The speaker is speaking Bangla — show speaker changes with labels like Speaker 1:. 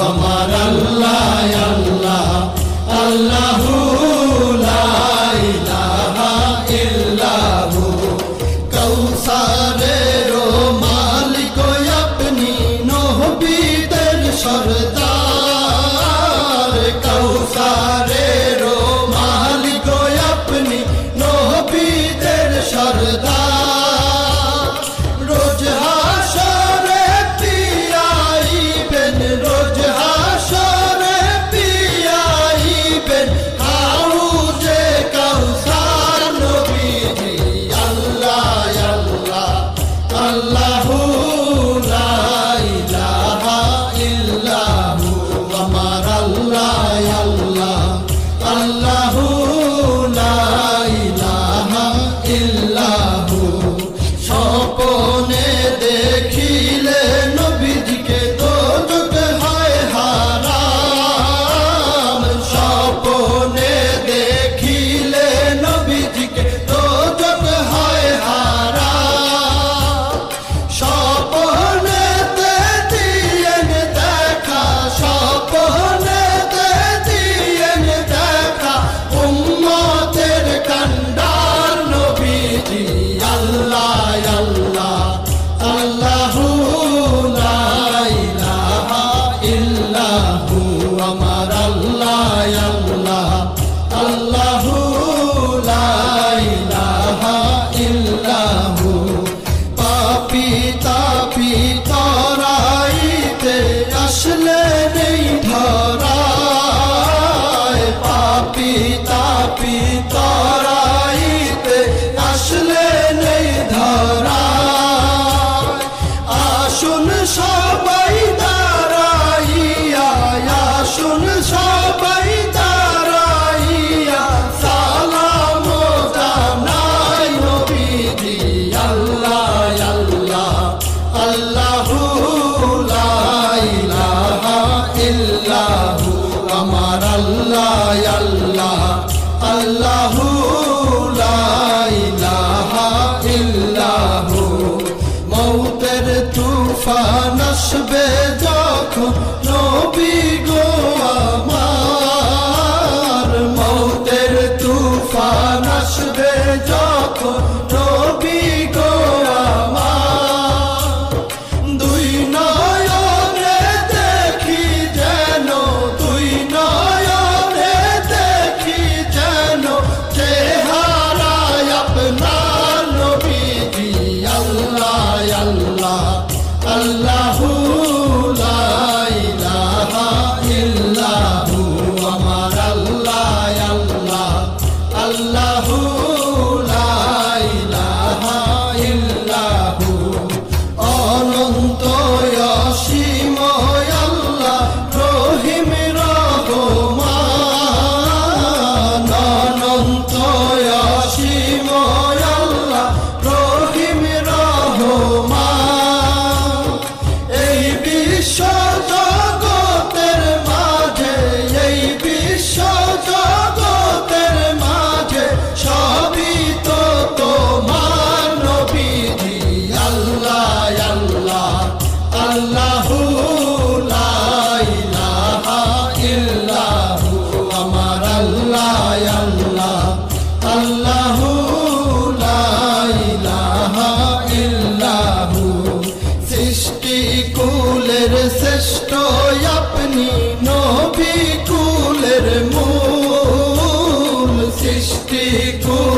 Speaker 1: আমার আল্লাহ আল্লাহ আল্লাহু লা ইলাহা ইল্লাহু কৌসারের মালিক আপনি নবীদের সরদার কৌসারের মালিক আপনি নবীদের সরদার রোজ হাসরে পিয়াইবেন রোজ হাসরে পিয়াইবেন হাউজে কাউসার নবীজি আল্লাহ আল্লাহ আল্লাহু লা ইলাহা ইল্লাহু আমার আল্লাহ আল্লাহ আল্লাহু লা ইলাহা ইল্লাহু স্বপ্নে দেখিলে নবীজিকে দোজখ হয় হারাম স্বপ্নে দেখিলে নবীজিকে দোজখ হয় হারাম স্বপ্নেতে দিয়েন দেখা স্বপ্নেতে দিয়েন দেখা উম্মতের কান্ডার নবীজি আল্লাহ আল্লাহ আল্লাহু লা ইলাহা ইল্লাহু আমার আল্লাহ আল্লাহ আল্লাহু লা ইলাহা ইল্লাহু পাপী তাপী তরাইতে আসলে নেই ধরায় পাপী তাপী তরাইতে আসলে নেই ধরায় আসুন সবাই দাঁড়াইয়া আসুন সবাই দাঁড়াইয়া সালাম জানাই নবীজি আল্লাহ আল্লাহ আল্লাহু লা ইলাহা ইল্লাহু আমার আল্লাহ আল্লাহ আল্লাহু লা ইলাহা ইল্লাহু মৌতের তুফান আসবে যখন নবী গো আমার মৌতের তুফান আসবে যখন নবী গো আমার দুই নয়নে দেখি যেন দুই নয়নে দেখি যেন চেহারায় আপনার নবীজি আল্লাহ আল্লাহ আল্লাহু লা ইলাহা ইল্লাহু আমার আল্লাহ আল্লাহ আল্লাহু লা ইলাহা ইল্লাহু অনন্ত অসীম আল্লাহ রহিম রহমান অনন্ত অসীম আল্লাহ রহিম রহমান এই বিশ্ব জগতের মাঝে এই বিশ্ব জগতের মাঝে সবই তো তোমার নবীজি আল্লাহ আল্লাহ আল্লাহু লা ইলাহা ইল্লাহু আমার আল্লাহ আল্লাহ আল্লাহু লা ইলাহা ইল্লাহু সৃষ্টি কুলের শ্রেষ্ঠ আপনি নবী কুলের মূল সৃষ্টি কুল